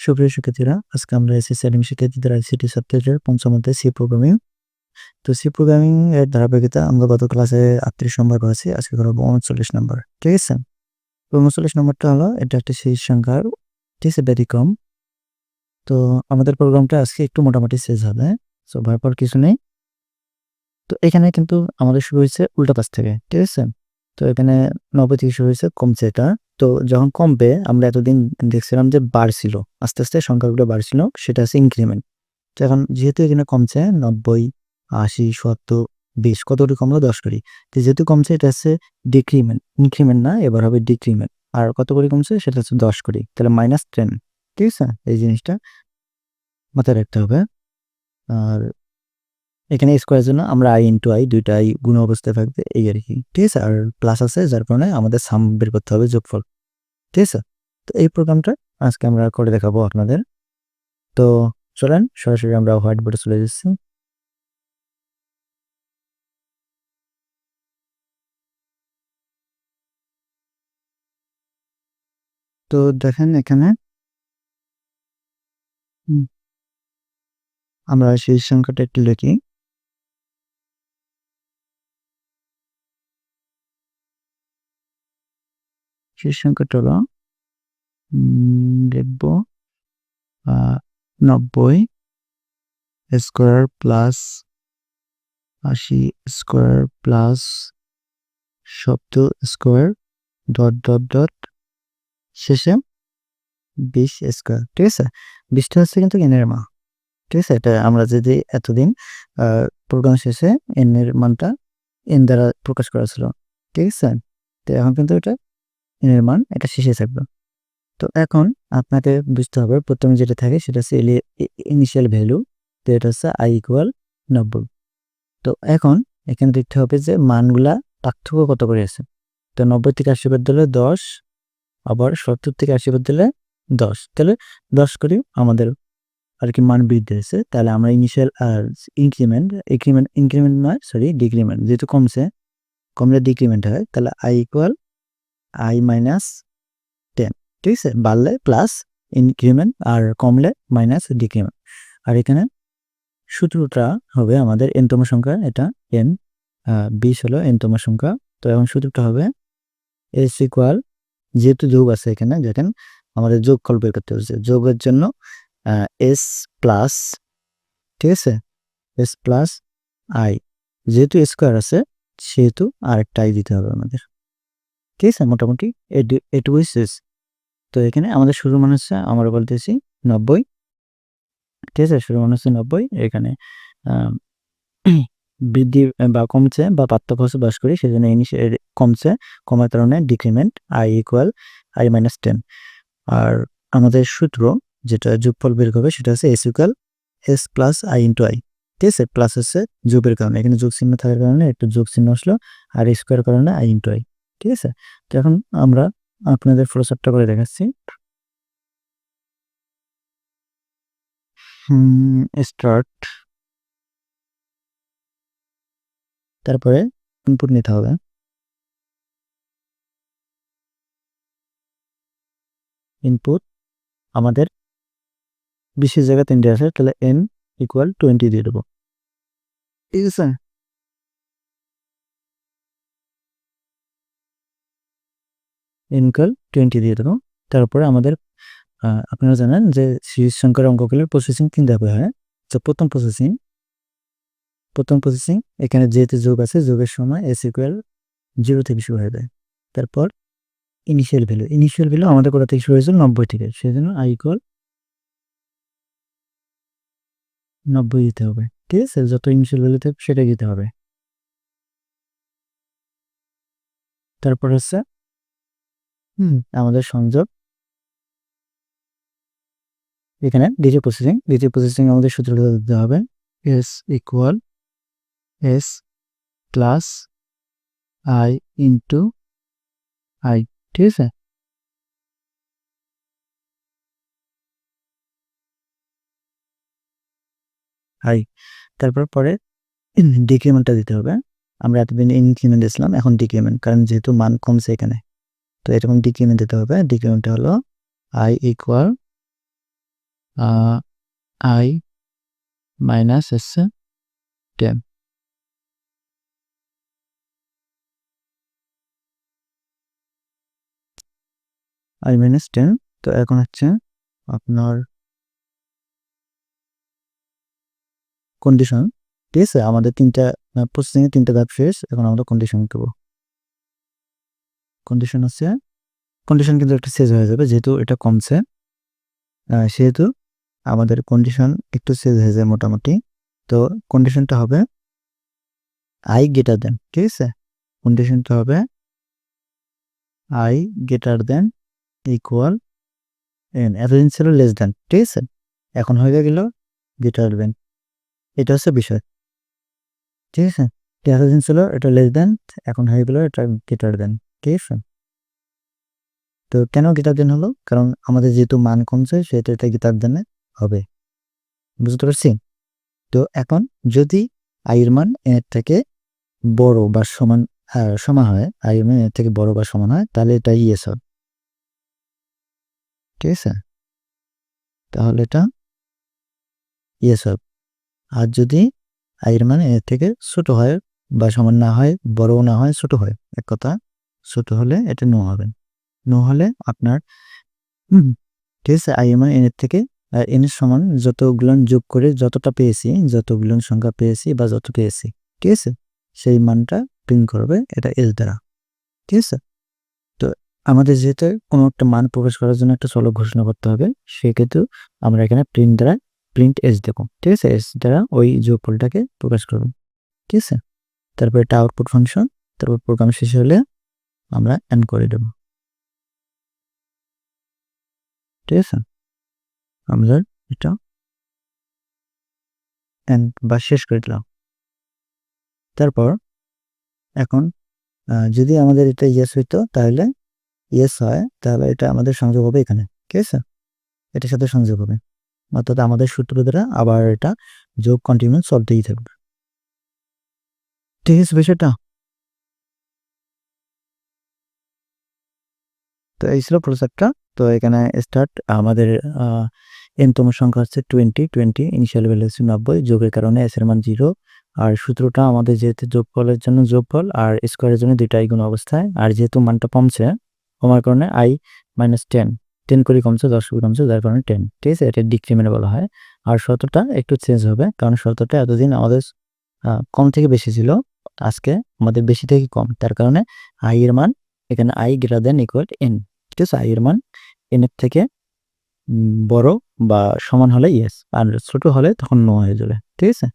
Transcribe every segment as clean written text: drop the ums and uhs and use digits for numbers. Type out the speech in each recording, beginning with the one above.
সুপ্রিয় শিক্ষার্থীরা, আজকে আমরা এসএসসি একাডেমি শিক্ষার্থীদের আইসিটি সাবজেক্টের পঞ্চম অধ্যায় সি প্রোগ্রামিং। তো সি প্রোগ্রামিং এর ধারাবাহিকতা আমরা গত ক্লাসে 38 নম্বর করেছি, আজকে করবো 39 নম্বর। ঠিক আছে, তো 39 নম্বরটা হলো এটা একটা সিরিজ সংখ্যার, ঠিক আছে, ব্যতিক্রম। তো আমাদের প্রোগ্রামটা আজকে একটু মোটামুটি শেষ হবে, সো ভয় পাওয়ার কিছু নেই। তো এখানে কিন্তু আমাদের শুরু হয়েছে উল্টা পাশ থেকে, ঠিক আছে। তো এখানে 90 থেকে শুরু হয়েছে, কমছে এটা। তো যখন কমবে আমরা এতদিন দেখছিলাম যে বাড়ছিল, আস্তে আস্তে সংখ্যাগুলো বাড়ছিল, সেটা হচ্ছে ইনক্রিমেন্ট। তো এখন যেহেতু এখানে কমছে 90, 80, 70, 20, কতটুকু কমলো 10 করি। তো যেহেতু কমছে এটা হচ্ছে ডিক্রিমেন্ট, ইনক্রিমেন্ট না, এবার হবে ডিক্রিমেন্ট। আর কত করে কমছে সেটা হচ্ছে 10 করি, তাহলে -10। ঠিক আছে, এই জিনিসটা মাথায় রাখতে হবে। আর এখানে স্কোয়ারের জন্য আমরা i ইন্টু i, দুইটা i গুণ অবস্থায় থাকবে, এই আর কি। ঠিক আছে, আর প্লাস আছে যার কারণে আমাদের সাম বের করতে হবে, যোগফল। ঠিক আছে, তো এই প্রোগ্রামটা আজকে আমরা করে দেখাবো আপনাদের। তো চলেন সরাসরি আমরা হোয়াইট বোর্ডে চলে যাচ্ছি। তো দেখেন এখানে আমরা সেই সংখ্যাটা একটু লিখি। সেই সংখ্যাটা হলো লিখব 90 square plus 80 square plus 70 square dot dot dot শেষে 20 স্কোয়ার। ঠিক আছে, 20টা হচ্ছে কিন্তু এন এর মান। ঠিক আছে, এটা আমরা যদি এতদিন প্রোগ্রাম শেষে এন এর মানটা এন দ্বারা প্রকাশ করা ছিল। ঠিক আছে, তো এখন কিন্তু এটা এন এর মান, এটা শেষে থাকবে। তো এখন আপনাকে বুঝতে হবে প্রথমে যেটা থাকে সেটা হচ্ছে ইনিশিয়াল ভ্যালু। তো এটা হচ্ছে i ইকুয়াল 90। তো এখন এখানে দেখতে হবে যে মানগুলা পার্থক্য কত করে আছে। তো 90 থেকে 80 বাদ দিলে 10, আবার 70 থেকে 80 বাদ দিলে 10, তাহলে 10 করি আমাদের আর কি মান বৃদ্ধি হয়েছে। তাহলে আমরা ইনিশিয়াল আর ইনক্রিমেন্ট নয়, সরি, ডিক্রিমেন্ট, যেহেতু কমলে ডিক্রিমেন্ট হয়, তাহলে i ইকুয়াল i-10। ঠিক আছে, বাড়লে প্লাস ইনক্রিমেন্ট আর কমলে মাইনাস ডিক্রিমেন্ট। আর এখানে সূত্রটা হবে আমাদের এনতম সংখ্যা, এটা n, 20 হলো এনতম সংখ্যা। তো এখন সূত্রটা হবে s ইকুয়াল, যেহেতু যোগ আছে এখানে, দেখেন আমাদের যোগফল বের করতে হচ্ছে, যোগের জন্য s প্লাস, ঠিক আছে, s প্লাস i, যেহেতু স্কোয়ার আছে সেহেতু আরেকটা i দিতে হবে আমাদের। ঠিক আছে, মোটামুটি এটুকুই শেষ। তো এখানে আমাদের শুরু মান হচ্ছে, আমরা বলতেছি 90। ঠিক আছে, শুরু মান হচ্ছে 90। এখানে বৃদ্ধি বা কমছে বা পার্থক্য হচ্ছে 10 করি, সেজন্য কমছে, কমার কারণে ডিক্রিমেন্ট i ইকুয়াল i-10। আর আমাদের সূত্র যেটা যোগফল বের হবে সেটা হচ্ছে s equal s plus i into i। ঠিক আছে, প্লাস হচ্ছে যোগের কারণে, এখানে যোগ চিহ্ন থাকার কারণে একটু যোগ চিহ্ন আসলো, আর স্কোয়ার কারণে i ইন্টু i। ঠিক আছে, তো এখন আমরা আপনাদের ফ্লোচার্টটা করে দেখাচ্ছি। স্টার্ট, তারপরে ইনপুট নিতে হবে। ইনপুট আমাদের 20 জায়গায় 3টে আছে, তাহলে n ইকুয়াল 20 দিয়ে দেবো। ঠিক আছে, n ইকুয়াল 20 দিয়ে দেবো। তারপরে আমাদের আপনারা জানেন যে সিরিজ সংখ্যার অঙ্কগুলোর প্রসেসিং 3 ধাপে হয়। তো প্রথম প্রসেসিং এখানে যেহেতু যোগ আছে, যোগের সময় s ইকুয়াল 0 থেকে শুরু হয়ে যায়। তারপর ইনিশিয়াল ভ্যালু আমাদের কোথা থেকে শুরু হয়েছিল, 90 থেকে, সেজন্য i ইকুয়াল 90 দিতে হবে। ঠিক আছে, যত ইনিশিয়াল ভ্যালু থাকবে সেটাই দিতে হবে। তারপর হচ্ছে আমাদের সংযোগ, এখানে দ্বিতীয় প্রসেসিং আমাদের সূত্রটা দিতে হবে, s equal s plus i into i। ঠিক আছে, i। তারপর পরে ডিক্রিমেন্টটা দিতে হবে। আমরা এতদিন ইনক্রিমেন্ট দিয়েছিলাম, এখন ডিক্রিমেন্ট, কারণ যেহেতু মান কমছে এখানে, তো এরকম ডিক্রিমেন্ট দিতে হবে। ডিক্রিমেন্টটা হলো i ইকুয়াল আই মাইনাস হচ্ছে 10। I minus 10। তো এখন হচ্ছে আপনার কন্ডিশন, ঠিক আছে? আমাদের প্রসেসিং এর 3টা ধাপ শেষ। এখন আমরা কন্ডিশন করব। কন্ডিশন হচ্ছে, কন্ডিশন কিন্তু একটা চেঞ্জ হয়ে যাবে যেহেতু এটা কমছে, সেহেতু আমাদের কন্ডিশন একটু চেঞ্জ হয়ে যায় মোটামুটি। তো কন্ডিশনটা হবে আই গ্রেটার দেন, ঠিক আছে? কন্ডিশনটা হবে I greater than equal N. এতদিন ছিল লেস দেন, ঠিক আছে? এখন হয়ে গেল গ্রেটার দেন। এটা হচ্ছে বিষয়, ঠিক আছে? এতদিন ছিল এটা লেস দেন, এখন হয়ে গেল এটা গ্রেটার দেন, ঠিক আছে? তো কেন গ্রেটার দেন হলো? কারণ আমাদের যেহেতু মান কমছে সেহেতু এটা গ্রেটার দেনে হবে। বুঝতে পারছি? তো এখন যদি আই এর মান এর থেকে বড় বা সমান সমান হয়, আই এর মান এর থেকে বড় বা সমান হয়, তাহলে এটা ইয়েস হবে, ঠিক আছে? তাহলে এটা ইয়েস হবে। আর যদি আই এর মান এর থেকে ছোট হয় বা সমান না হয়, বড়ও না হয়, ছোট হয়, এক কথা ছোট হলে এটা নো হবে। নো হলে আপনার ঠিক আছে, আই এর মান এন এর থেকে এন এর সমান যতগুলো যোগ করে যতটা পেয়েছি, যতগুলো সংখ্যা পেয়েছি বা যত পেয়েছি, ঠিক আছে, সেই মানটা প্রিন্ট করবে এটা এস দ্বারা, ঠিক আছে? তো আমাদের যেহেতু কোনো একটা মান প্রকাশ করার জন্য একটা চলক ঘোষণা করতে হবে, সেক্ষেত্রে আমরা এখানে প্রিন্ট এস দেবো, ঠিক আছে? এস দ্বারা ওই যোগফলটাকে প্রকাশ করব, ঠিক আছে? তারপর এটা আউটপুট ফাংশন, তারপর প্রোগ্রাম শেষ হলে আমরা এন্ড করে দেব, ঠিক আছে? আমরা এটা এন্ড বা শেষ করে দিলাম। তারপর এখন যদি আমাদের এটা ইয়েস হইতো, তাহলে ইয়েস হয়, তাহলে এটা আমাদের সংযোগ হবে এখানে, ঠিক আছে? এটার সাথে সংযোগ হবে, অর্থাৎ আমাদের সূত্র দ্বারা আবার এটা যোগ কন্টিনিউ চলতেই থাকবে, ঠিক আছে বিষয়টা? তো এই ছিল প্রসেসরটা। তো এখানে স্টার্ট আমাদের এনতম সংখ্যা হচ্ছে 20 ইনিশিয়াল ভ্যালু হচ্ছে 90, যোগের কারণে এস এর মান 0। আর সূত্রটা আমাদের যেহেতু যোগফলের জন্য যোগফল আর স্কোয়ারের জন্য দুইটাই গুণ অবস্থায়, আর যেহেতু মানটা কমছে, কমার কারণে আই মাইনাস 10 করে কমছে, 10 করে কমছে, যার কারণে 10, ঠিক আছে? এটা ডিক্রিমেন্ট বলা হয়। আর শর্তটা একটু চেঞ্জ হবে, কারণ শর্তটা এতদিন আমাদের কম থেকে বেশি ছিল, আজকে আমাদের বেশি থেকে কম, তার কারণে আই এর মান এখানে I greater than equal N, ঠিক আছে? আই এর মান এন এর থেকে বড় বা সমান হলে ইয়েস, আর ছোট হলে তখন নো হয়ে যাবে, ঠিক আছে?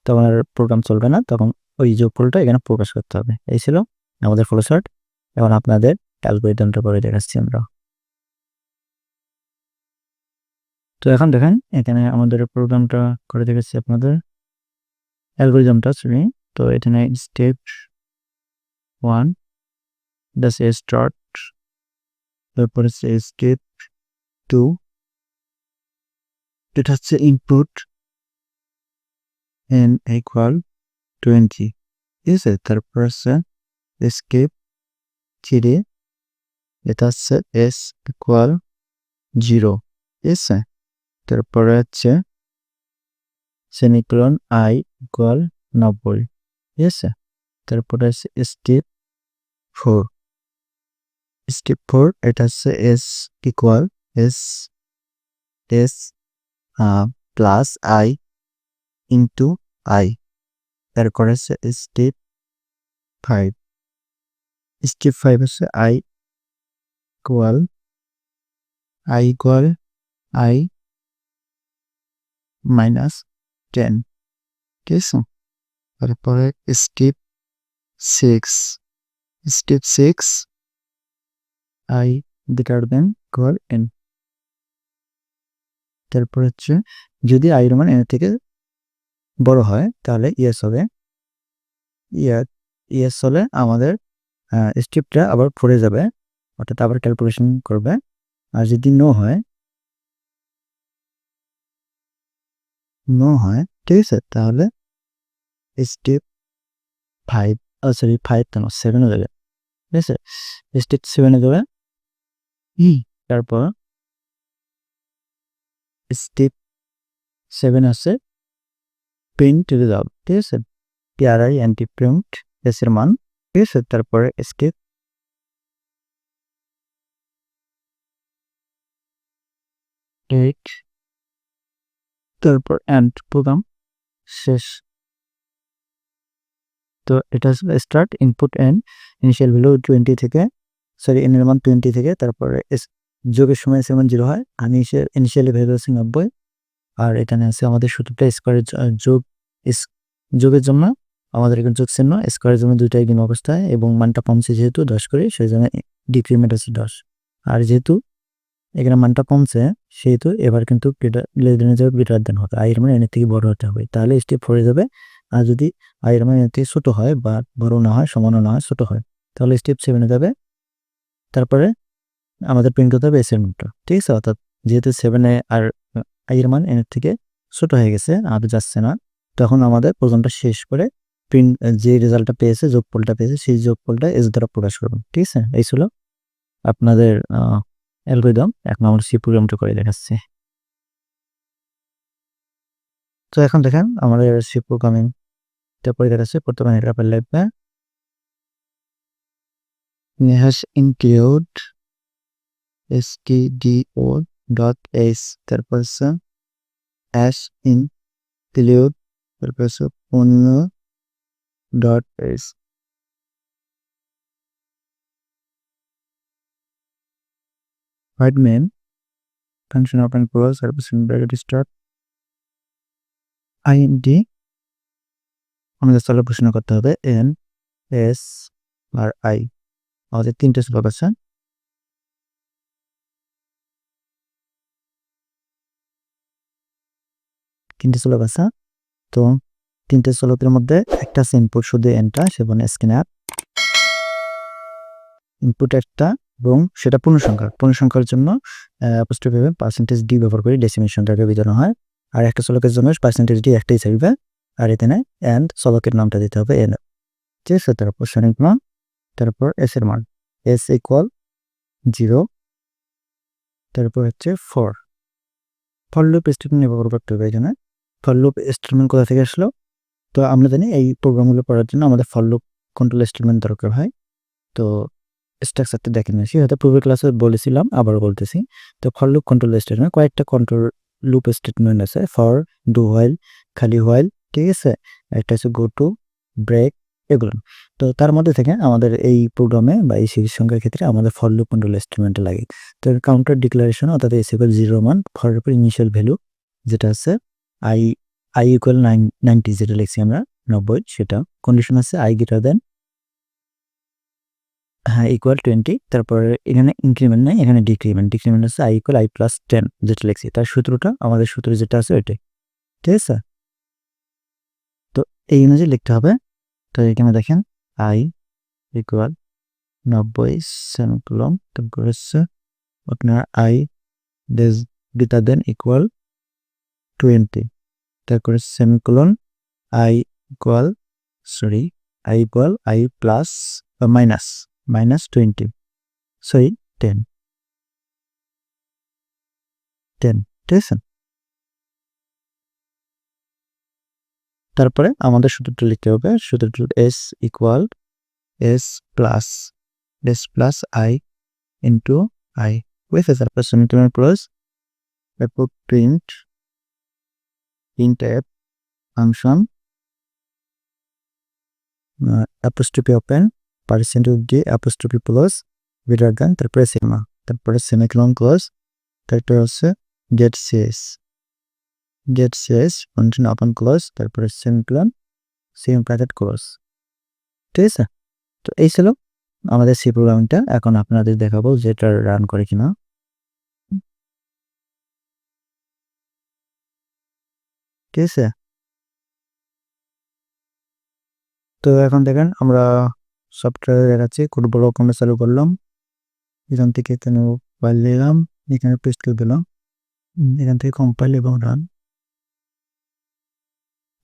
তখন আর প্রোগ্রাম চলবে না, তখন ওই যোগফলটা এখানে প্রকাশ করতে হবে। এই ছিল আমাদের ফ্লোচার্ট। এখন আপনাদের অ্যালগরিদমটা করে দেখাচ্ছি আমরা। তো এখন দেখেন এখানে আমাদের প্রোগ্রামটা করে দেখাচ্ছি আপনাদের, অ্যালগরিদমটা সরি। তো এখানে স্টেপ 1 দ্যাটস স্টার্ট, তারপর হচ্ছে স্টেপ 2 এটা হচ্ছে ইনপুট n ইকুয়াল 20, ঠিক আছে? তারপর হচ্ছে স্কেপ 3 এটা হচ্ছে s ইকুয়াল 0, ঠিক আছে? তারপরে হচ্ছে সেমিকোলন i ইকুয়াল 90, ঠিক আছে? তারপরে আছে স্টেপ 4 এটা হচ্ছে s equal s plus i into i। তারপরে হচ্ছে স্টেপ 5 হচ্ছে i ইকুয়াল i মাইনাস 10, ঠিক আছে? তারপরে step 6 i greater than equal n। তারপর হচ্ছে যদি i এর মান n এর থেকে বড় হয় তাহলে ইয়েস হবে, ইয়েস হলে আমাদের স্টেপটা আবার পড়ে যাবে, অর্থাৎ আবার ক্যালকুলেশন করবে। আর যদি নো হয়, ঠিক আছে, তাহলে স্টেপ 5 সরি 5 কেন 7 হয়ে যাবে, ঠিক আছে? স্টেপ 7 এ যাবে। তারপর স্টেপ 7 আছে প্রিন্ট রেজাল্ট, ঠিক আছে, পিআরআই অ্যান্টি প্রিন্ট এস এর মান, ঠিক আছে। তারপরে স্টেপ 8, তারপর এন্ড প্রোগ্রাম শেষ। তো এটা start input and initial value 20 থেকে, সরি এন এর মান 20 থেকে, তারপরে যোগের সময় এস এর মান 0 হয়, আর ইনিশিয়ালি ভ্যালু আছে 90। আর এখানে আছে আমাদের সূত্রটা স্কোয়ারের যোগের জন্য আমাদের এখানে যোগ চিহ্ন, স্কোয়ারের জন্য দুইটাই গুণ অবস্থায় এবং মানটা কমছে যেহেতু 10 করে, সেই জন্য ডিক্রিমেন্ট আছে 10। আর যেহেতু এখানে মানটা কমছে সেহেতু এবার কিন্তু গ্রেটার দেন হবে, আই এর মান এর থেকে বড় হতে হবে, তাহলে স্টেপ 4 যাবে। আর যদি আই এর মান এর থেকে ছোট হয় বা বড় না হয়, সমানও না হয়, ছোট হয়, তাহলে স্টেপ 7 যাবে। তারপরে আমাদের প্রিন্ট করতে হবে এস এর মানটা, ঠিক আছে। অর্থাৎ যেহেতু 7 আর আই এর মান এর থেকে ছোট হয়ে গেছে আর যাচ্ছে না, তখন আমাদের প্রোগ্রামটা শেষ করে প্রিন্ট যে রেজাল্টটা পেয়েছে, যোগফলটা পেয়েছে, সেই যোগফলটা এস দ্বারা প্রকাশ করবেন, ঠিক আছে। এই ছিল আপনাদের অ্যালগরিদম। এখন আমরা সি প্রোগ্রামটা করে দেখাচ্ছি। তো এখন দেখেন আমাদের সি প্রোগ্রামিংটা করে দেখাচ্ছে। প্রথমে এটা আপনার লিখবে hash include stdio.h, তারপর হচ্ছে hash include, তারপর হচ্ছে 15.h, void main function open close, তারপর bracket start int, আমাদের চলে প্রশ্ন করতে হবে n s আর i, আমাদের 3টে স্লোপ আছে। তো 3টে স্লোপের মধ্যে একটা আছে ইনপুট শুধু এনটা, সেখানে স্ক্যানার ইনপুট একটা, এবং সেটা পূর্ণসংখ্যার জন্য অ্যাপোস্ট্রফি পার্সেন্টেজ ডি ব্যবহার করে ডেসিমেশনটাকে বিধানো হয়। আর একটা চলকের জন্য পার্সেন্টেজ ডি একটাই চাইবে, আর এখানে এন্ড চলকের নামটা দিতে হবে এন, ঠিক আছে। তারপর মান, তারপর এস এর মান এস ইকুয়াল 0, তারপর হচ্ছে ফর লুপ স্টেটমেন্ট ব্যবহার করতে হবে। এখানে ফর লুপ স্টেটমেন্ট কোথা থেকে আসলো? তো আমরা জানি এই প্রোগ্রামগুলো পড়ার জন্য আমাদের ফর লুপ কন্ট্রোল স্টেটমেন্ট দরকার হয়। তো স্ট্রাকচারটা দেখেন, হয়তো পূর্বের ক্লাসে বলেছিলাম, আবার বলতেছি। তো ফর লুপ কন্ট্রোল স্টেটমেন্ট কয়েকটা কন্ট্রোল লুপ স্টেটমেন্ট আছে, ফর, ডু হোয়াইল, খালি হোয়াইল, ঠিক আছে। একটা হচ্ছে গো টু, ব্রেক, এগুলো। তো তার মধ্যে থেকে আমাদের এই প্রোগ্রামে বা এই সিরিজ সংখ্যার ক্ষেত্রে আমাদের ফর লুপ কন্ট্রোল স্টেটমেন্টে লাগে। তো কাউন্টার ডিক্লারেশন, অর্থাৎ এস ইকুয়াল 0 মান, ফর এর ইনিশিয়াল ভ্যালু যেটা আছে আই ইকুয়াল 90, যেটা লিখছি আমরা 90, সেটা কন্ডিশন আছে আই গ্রেটার দেন ইকুয়াল 20, তারপরে এখানে ইনক্রিমেন্ট নাই, এখানে ডিক্রিমেন্ট আছে আই ইকুয়াল আই প্লাস 10, যেটা লিখছি তার সূত্রটা আমাদের সূত্র যেটা আছে ওইটাই, ঠিক আছে। তো এই অনুযায়ী লিখতে হবে। তো এখানে দেখেন আই ইকুয়াল 90 সেমিকোলন, তারপর হচ্ছে আপনার আই গ্রেটার দেন ইকুয়াল 20, তারপরে semicolon I equal I plus minus 20, sorry 10, ঠিক আছে। তারপরে আমাদের সূত্রটা লিখতে হবে, সূত্রটা S equal S plus I into I with তারপর সেমিকোলন ক্লোজ, তারপর print F function apostrophe open percentage D apostrophe plus greater than, তারপরে সিগমা, তারপরে সেমিকোলন ক্লোজ, তারপর হচ্ছে gate CS function open close, তারপরে সেমিকোলন সেম ব্র্যাকেট ক্লোজ, ঠিক আছে। তো এই ছিল আমাদের সি প্রোগ্রামিংটা। এখন আপনাদের দেখাবো যে এটা রান করে কিনা, ঠিক আছে। তো এখন দেখেন আমরা সফটওয়্যার দেখাচ্ছি, কোড ব্লক আমরা চালু করলাম, এখান থেকে এখানে ফাইল নিলাম, এখানে পেস্ট করে দিলাম, এখান থেকে কম্পাইল এবং রান।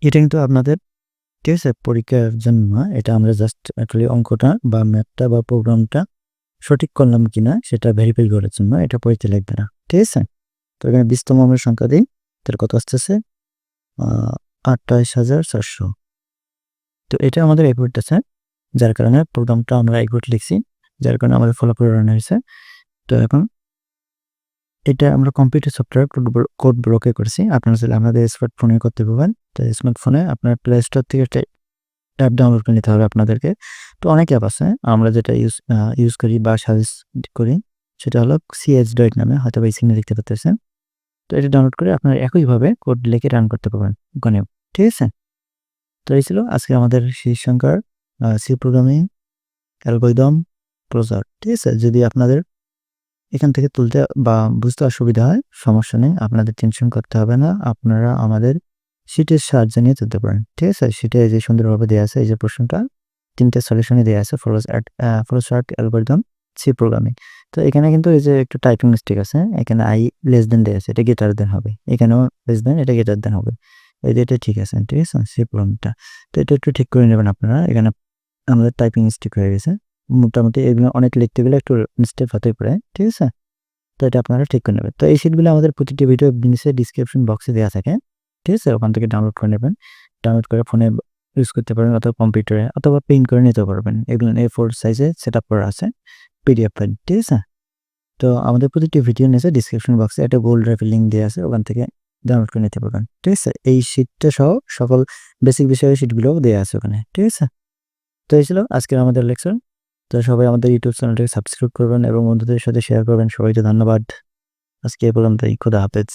এটা কিন্তু আপনাদের, ঠিক আছে, পরীক্ষার জন্য এটা আমরা জাস্ট অ্যাকচুয়ালি অঙ্কটা বা ম্যাথটা বা প্রোগ্রামটা সঠিক করলাম কিনা সেটা ভেরিফাই করার জন্য, এটা পরীক্ষা লিখবে না, ঠিক আছে। তো এখানে 20তম আমরা সংখ্যা দিই, তাহলে কত আসতেছে 28,400। তো এটা আমাদের একুরেট আছে, যার কারণে প্রোগ্রামটা আমরা একুরেট লিখছি, যার কারণে আমাদের ফলাফল রান হয়েছে। তো এখন এটা আমরা কম্পিউটার সফটওয়্যার কোড ব্লকে করছি। আপনারা চাইলে আপনাদের স্মার্টফোনে করতে পারবেন। তো স্মার্টফোনে আপনার প্লে স্টোর থেকে একটা অ্যাপ ডাউনলোড করে নিতে হবে আপনাদেরকে। তো অনেক অ্যাপ আছে, আমরা যেটা ইউজ করি বা সাজেস্ট করি সেটা হলো CH নামে, হয়তো বা স্ক্রিনে দেখতে পাচ্ছেন। তো এটা ডাউনলোড করে আপনারা একইভাবে কোড লিখে রান করতে পারবেন ওখানেও, ঠিক আছে? তো এই ছিল আজকে আমাদের শীর্ষ সংখ্যার সি প্রোগ্রামিং অ্যালগরিদম ক্লোজার, ঠিক আছে? যদি আপনাদের এখান থেকে তুলতে বা বুঝতে অসুবিধা হয়, সমস্যা নেই, আপনাদের টেনশন করতে হবে না। আপনারা আমাদের শিটের সাহায্য নিয়ে তুলতে পারেন, ঠিক আছে? শিটে যে সুন্দরভাবে দেওয়া আছে, এই যে প্রশ্নটা 3টে সলিউশনে দেওয়া আছে, ফ্লোচার্ট অ্যালগরিদম সি প্রোগ্রামিং। তো এখানে কিন্তু এই যে একটু টাইপিং মিস্টেক আছে, এখানে আই লেস দেন দেওয়া আছে, এটা গ্রেটার দেন হবে, এখানেও লেস দেন, এটা গ্রেটার দেন হবে, এই যে এটা ঠিক আছে, ঠিক আছে? সি প্রোগ্রামটা তো এটা একটু ঠিক করে নেবেন আপনারা। এখানে আমাদের টাইপিং মিস্টেক হয়ে গেছে, মোটামুটি এগুলো অনেক লিখতে গেলে একটু মিস্টেক হতেই পারে, ঠিক আছে? তো এটা আপনারা ঠিক করে নেবেন। তো এই শিটগুলো আমাদের প্রতিটি ভিডিও নিচে ডিসক্রিপশন বক্সে দেওয়া থাকে, ঠিক আছে? ওখান থেকে ডাউনলোড করে নেবেন। ডাউনলোড করে ফোনে ইউজ করতে পারেন, অথবা কম্পিউটারে, অথবা প্রিন্ট করে নিতে পারবেন। এগুলো A4 সাইজে সেট আপ করা আছে, PDF ফাইল, ঠিক আছে? তো আমাদের প্রতিটি ভিডিও নিচে ডিসক্রিপশন বক্সে একটা গোল্ড ড্রাইভের লিঙ্ক দেওয়া আছে, ওখান থেকে ডাউনলোড করে নিতে পারবেন, ঠিক আছে? এই শিটটা সহ সকল বেসিক বিষয়ের শিটগুলোও দেওয়া আছে ওখানে, ঠিক আছে? তো এই ছিল আজকের আমাদের লেকচার। তো সবাই আমাদের ইউটিউব চ্যানেলটাকে সাবস্ক্রাইব করবেন এবং বন্ধুদের সাথে শেয়ার করবেন। সবাইকে ধন্যবাদ। আজকে এই পর্যন্তই। খোদা হাফেজ।